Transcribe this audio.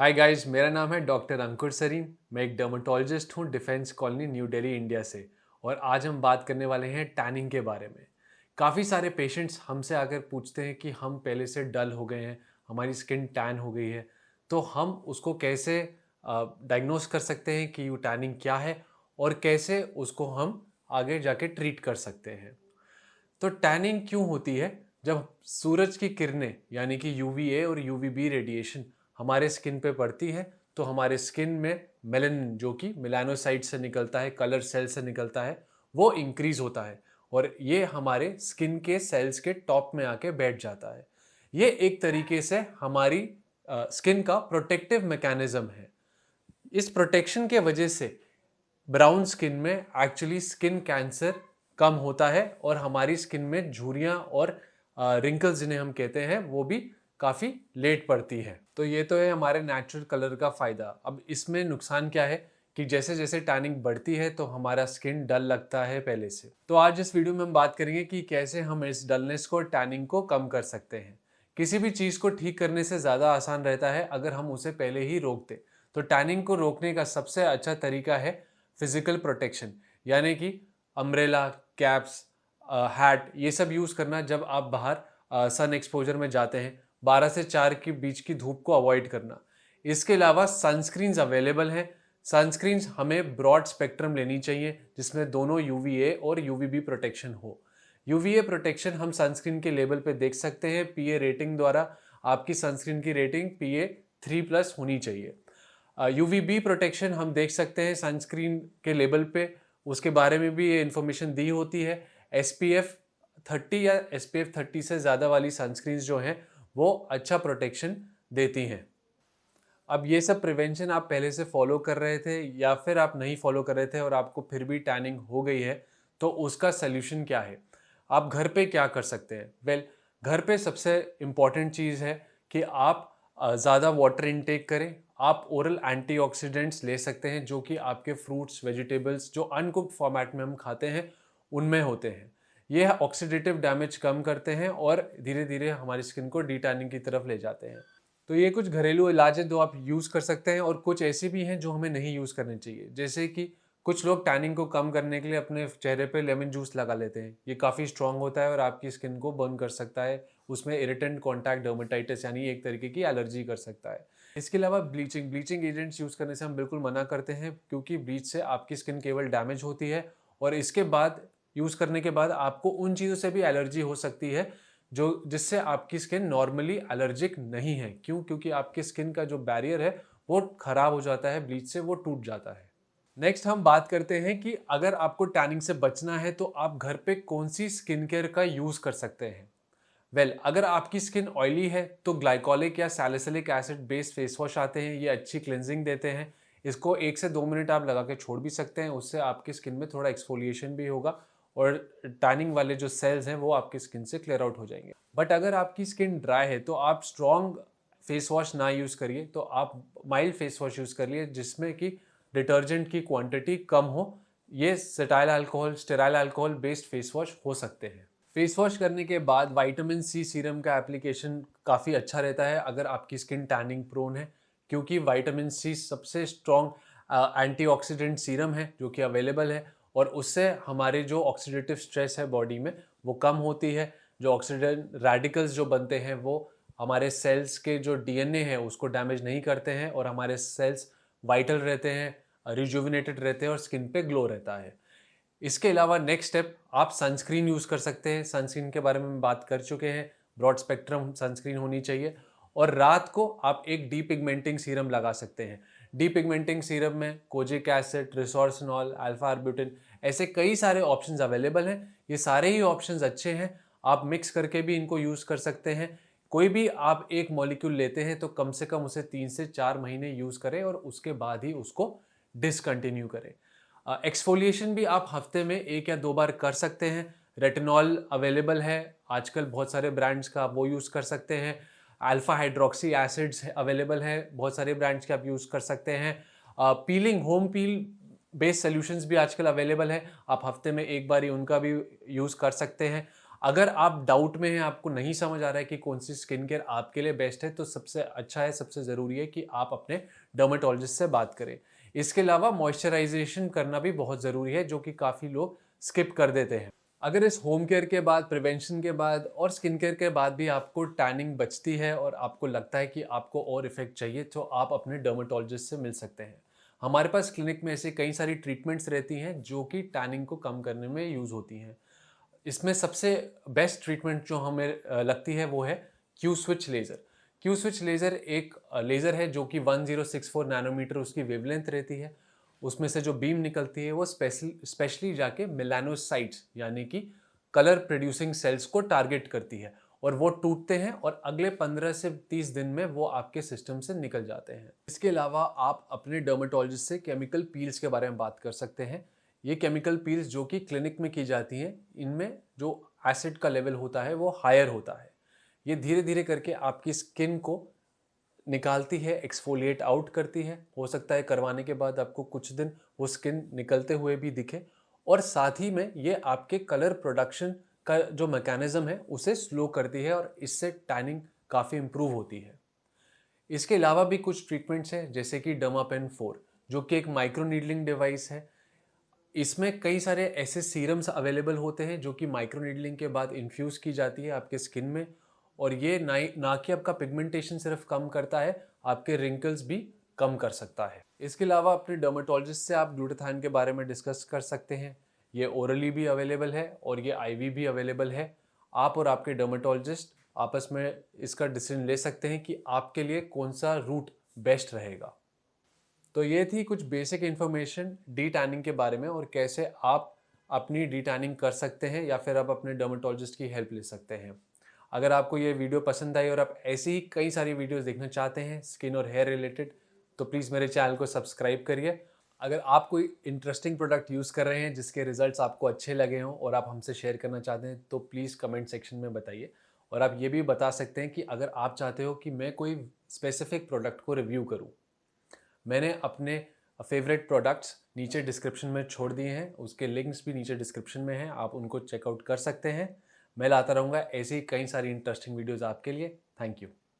Hi guys, मेरा नाम है डॉक्टर अंकुर सरीन। मैं एक डर्मेटोलॉजिस्ट हूँ defence colony new Delhi India से। और आज हम बात करने वाले हैं टैनिंग के बारे में। काफ़ी सारे पेशेंट्स हमसे आकर पूछते हैं कि हम पहले से डल हो गए हैं, हमारी स्किन टैन हो गई है, तो हम उसको कैसे डायग्नोस कर सकते हैं कि ये टैनिंग क्या है और कैसे उसको हम आगे जाके ट्रीट कर सकते हैं। तो टैनिंग क्यों होती है? जब सूरज की किरणें यानी कि यूवीए और यूवीबी रेडिएशन हमारे स्किन पे पड़ती है तो हमारे स्किन में मेलानिन जो कि मेलानोसाइट से निकलता है, कलर सेल से निकलता है, वो इंक्रीज होता है और ये हमारे स्किन के सेल्स के टॉप में आके बैठ जाता है। ये एक तरीके से हमारी स्किन का प्रोटेक्टिव मैकेनिज्म है। इस प्रोटेक्शन के वजह से ब्राउन स्किन में एक्चुअली स्किन कैंसर कम होता है और हमारी स्किन में झुर्रियाँ और रिंकल्स जिन्हें हम कहते हैं वो भी काफ़ी लेट पड़ती है। तो ये तो है हमारे नेचुरल कलर का फ़ायदा। अब इसमें नुकसान क्या है कि जैसे जैसे टैनिंग बढ़ती है तो हमारा स्किन डल लगता है पहले से। तो आज इस वीडियो में हम बात करेंगे कि कैसे हम इस डलनेस को, टैनिंग को कम कर सकते हैं। किसी भी चीज़ को ठीक करने से ज़्यादा आसान रहता है अगर हम उसे पहले ही रोक दें। तो टैनिंग को रोकने का सबसे अच्छा तरीका है फिजिकल प्रोटेक्शन, यानी कि अम्ब्रेला, कैप्स, हैट, ये सब यूज़ करना जब आप बाहर सन एक्सपोजर में जाते हैं। 12 से 4 के बीच की धूप को अवॉइड करना। इसके अलावा सनस्क्रीन्स अवेलेबल हैं। सनस्क्रीन्स हमें ब्रॉड स्पेक्ट्रम लेनी चाहिए जिसमें दोनों यूवीए और यूवीबी प्रोटेक्शन हो। यूवीए प्रोटेक्शन हम सनस्क्रीन के लेबल पे देख सकते हैं। पीए रेटिंग द्वारा आपकी सनस्क्रीन की रेटिंग पीए 3+ होनी चाहिए। यूवीबी प्रोटेक्शन हम देख सकते हैं सनस्क्रीन के लेबल पे, उसके बारे में भी ये इन्फॉर्मेशन दी होती है। एसपीएफ 30 या एसपीएफ 30 से ज़्यादा वाली सनस्क्रीन्स जो हैं वो अच्छा प्रोटेक्शन देती हैं। अब ये सब प्रिवेंशन आप पहले से फॉलो कर रहे थे या फिर आप नहीं फॉलो कर रहे थे और आपको फिर भी टैनिंग हो गई है, तो उसका सल्यूशन क्या है? आप घर पे क्या कर सकते हैं? वेल, घर पे सबसे इम्पॉर्टेंट चीज़ है कि आप ज़्यादा वाटर इनटेक करें। आप ओरल एंटीऑक्सीडेंट्स ले सकते हैं जो कि आपके फ्रूट्स, वेजिटेबल्स जो अनकुक्ड फॉर्मेट में हम खाते हैं उनमें होते हैं। ये ऑक्सीडेटिव डैमेज कम करते हैं और धीरे धीरे हमारी स्किन को डी टैनिंग की तरफ ले जाते हैं। तो ये कुछ घरेलू इलाज हैं जो आप यूज़ कर सकते हैं और कुछ ऐसे भी हैं जो हमें नहीं यूज़ करने चाहिए। जैसे कि कुछ लोग टैनिंग को कम करने के लिए अपने चेहरे पे लेमन जूस लगा लेते हैं। ये काफ़ी स्ट्रॉन्ग होता है और आपकी स्किन को बर्न कर सकता है। उसमें इरिटेंट कॉन्टैक्ट डर्मेटाइटिस यानी एक तरीके की एलर्जी कर सकता है। इसके अलावा ब्लीचिंग एजेंट्स यूज़ करने से हम बिल्कुल मना करते हैं क्योंकि ब्लीच से आपकी स्किन केवल डैमेज होती है और इसके बाद यूज़ करने के बाद आपको उन चीज़ों से भी एलर्जी हो सकती है जो जिससे आपकी स्किन नॉर्मली एलर्जिक नहीं है। क्यों? क्योंकि आपकी स्किन का जो बैरियर है वो खराब हो जाता है, ब्लीच से वो टूट जाता है। नेक्स्ट हम बात करते हैं कि अगर आपको टैनिंग से बचना है तो आप घर पे कौन सी स्किन केयर का यूज़ कर सकते हैं। वेल, अगर आपकी स्किन ऑयली है तो ग्लाइकोलिक या salicylic acid based face wash आते हैं। ये अच्छी क्लिनजिंग देते हैं। इसको 1 से 2 मिनट आप लगा के छोड़ भी सकते हैं। उससे आपकी स्किन में थोड़ा एक्सफोलिएशन भी होगा और टैनिंग वाले जो सेल्स हैं वो आपकी स्किन से क्लियर आउट हो जाएंगे। बट अगर आपकी स्किन ड्राई है तो आप स्ट्रॉन्ग फेस वॉश ना यूज़ करिए, तो आप माइल्ड फेस वॉश यूज़ करिए जिसमें कि डिटर्जेंट की क्वांटिटी कम हो। ये sterile alcohol based face wash हो सकते हैं। फेस वॉश करने के बाद विटामिन सी सीरम का एप्लीकेशन काफ़ी अच्छा रहता है अगर आपकी स्किन टैनिंग प्रोन है, क्योंकि विटामिन सी सबसे स्ट्रॉन्ग एंटीऑक्सीडेंट सीरम है जो कि अवेलेबल है और उससे हमारे जो ऑक्सीडेटिव स्ट्रेस है बॉडी में वो कम होती है। जो ऑक्सीडेंट रेडिकल्स जो बनते हैं वो हमारे सेल्स के जो डीएनए है उसको डैमेज नहीं करते हैं और हमारे सेल्स वाइटल रहते हैं, रिजुविनेटेड रहते हैं और स्किन पे ग्लो रहता है। इसके अलावा नेक्स्ट स्टेप आप सनस्क्रीन यूज़ कर सकते हैं। सनस्क्रीन के बारे में हम बात कर चुके हैं। ब्रॉड स्पेक्ट्रम सनस्क्रीन होनी चाहिए और रात को आप एक डीपिगमेंटिंग सीरम लगा सकते हैं। डीपिगमेंटिंग सीरम में kojic acid, resorcinol, alpha arbutin ऐसे कई सारे ऑप्शंस अवेलेबल हैं। ये सारे ही ऑप्शंस अच्छे हैं। आप मिक्स करके भी इनको यूज़ कर सकते हैं। कोई भी आप एक मॉलिक्यूल लेते हैं तो कम से कम उसे 3 से 4 महीने यूज़ करें और उसके बाद ही उसको डिसकंटिन्यू करें। एक्सफोलिएशन भी आप हफ्ते में 1 या 2 बार कर सकते हैं। रेटिनॉल अवेलेबल है आजकल बहुत सारे ब्रांड्स का, आप वो यूज़ कर सकते हैं। अल्फा हाइड्रोक्सी एसिड्स अवेलेबल है बहुत सारे ब्रांड्स के, आप यूज़ कर सकते हैं। पीलिंग होम पील बेस्ड सॉल्यूशंस भी आजकल अवेलेबल है, आप हफ्ते में 1 बार ही उनका भी यूज़ कर सकते हैं। अगर आप डाउट में हैं, आपको नहीं समझ आ रहा है कि कौन सी स्किन केयर आपके लिए बेस्ट है, तो सबसे अच्छा है, सबसे ज़रूरी है कि आप अपने डर्मेटोलॉजिस्ट से बात करें। इसके अलावा मॉइस्चराइज़ेशन करना भी बहुत ज़रूरी है, जो कि काफ़ी लोग स्किप कर देते हैं। अगर इस होम केयर के बाद, प्रिवेंशन के बाद और स्किन केयर के बाद भी आपको टैनिंग बचती है और आपको लगता है कि आपको और इफ़ेक्ट चाहिए, तो आप अपने डर्मेटोलॉजिस्ट से मिल सकते हैं। हमारे पास क्लिनिक में ऐसे कई सारी ट्रीटमेंट्स रहती हैं, जो कि टैनिंग को कम करने में यूज़ होती हैं। इसमें सबसे बेस्ट ट्रीटमेंट जो हमें लगती है वो है Q switch laser. Q switch laser एक लेज़र है जो कि 1064 नैनोमीटर उसकी वेवलेंथ रहती है। उसमें से जो बीम निकलती है वो स्पेशली जाके मेलानोसाइट्स यानी कि कलर प्रोड्यूसिंग सेल्स को टारगेट करती है और वो टूटते हैं और अगले 15 से 30 दिन में वो आपके सिस्टम से निकल जाते हैं। इसके अलावा आप अपने डर्मेटोलॉजिस्ट से केमिकल पील्स के बारे में बात कर सकते हैं। ये केमिकल पील्स जो कि क्लिनिक में की जाती हैं, इनमें जो एसिड का लेवल होता है वो हायर होता है। ये धीरे धीरे करके आपकी स्किन को निकालती है, एक्सफोलिएट आउट करती है। हो सकता है करवाने के बाद आपको कुछ दिन वो स्किन निकलते हुए भी दिखे और साथ ही में ये आपके कलर प्रोडक्शन का जो मैकेनिज्म है उसे स्लो करती है और इससे टैनिंग काफ़ी इम्प्रूव होती है। इसके अलावा भी कुछ ट्रीटमेंट्स हैं जैसे कि डर्मापेन 4 जो कि एक माइक्रो नीडलिंग डिवाइस है। इसमें कई सारे ऐसे सीरम्स अवेलेबल होते हैं जो कि माइक्रो नीडलिंग के बाद इन्फ्यूज़ की जाती है आपके स्किन में और ये ना कि आपका पिगमेंटेशन सिर्फ कम करता है, आपके रिंकल्स भी कम कर सकता है। इसके अलावा अपने डर्मेटोलॉजिस्ट से आप ग्लूटाथाइन के बारे में डिस्कस कर सकते हैं। ये ओरली भी अवेलेबल है और ये आईवी भी अवेलेबल है। आप और आपके डर्मेटोलॉजिस्ट आपस में इसका डिसीजन ले सकते हैं कि आपके लिए कौन सा रूट बेस्ट रहेगा। तो ये थी कुछ बेसिक इन्फॉर्मेशन डी टैनिंग के बारे में और कैसे आप अपनी डी टैनिंग कर सकते हैं या फिर आप अपने डर्मेटोलॉजिस्ट की हेल्प ले सकते हैं। अगर आपको ये वीडियो पसंद आई और आप ऐसी ही कई सारी वीडियोस देखना चाहते हैं स्किन और हेयर रिलेटेड, तो प्लीज़ मेरे चैनल को सब्सक्राइब करिए। अगर आप कोई इंटरेस्टिंग प्रोडक्ट यूज़ कर रहे हैं जिसके रिजल्ट्स आपको अच्छे लगे हों और आप हमसे शेयर करना चाहते हैं, तो प्लीज़ कमेंट सेक्शन में बताइए। और आप ये भी बता सकते हैं कि अगर आप चाहते हो कि मैं कोई स्पेसिफिक प्रोडक्ट को रिव्यू करूँ। मैंने अपने फेवरेट प्रोडक्ट्स नीचे डिस्क्रिप्शन में छोड़ दिए हैं, उसके लिंक्स भी नीचे डिस्क्रिप्शन में हैं, आप उनको चेकआउट कर सकते हैं। मैं लाता रहूँगा ऐसी कई सारी इंटरेस्टिंग वीडियोज़ आपके लिए। Thank you.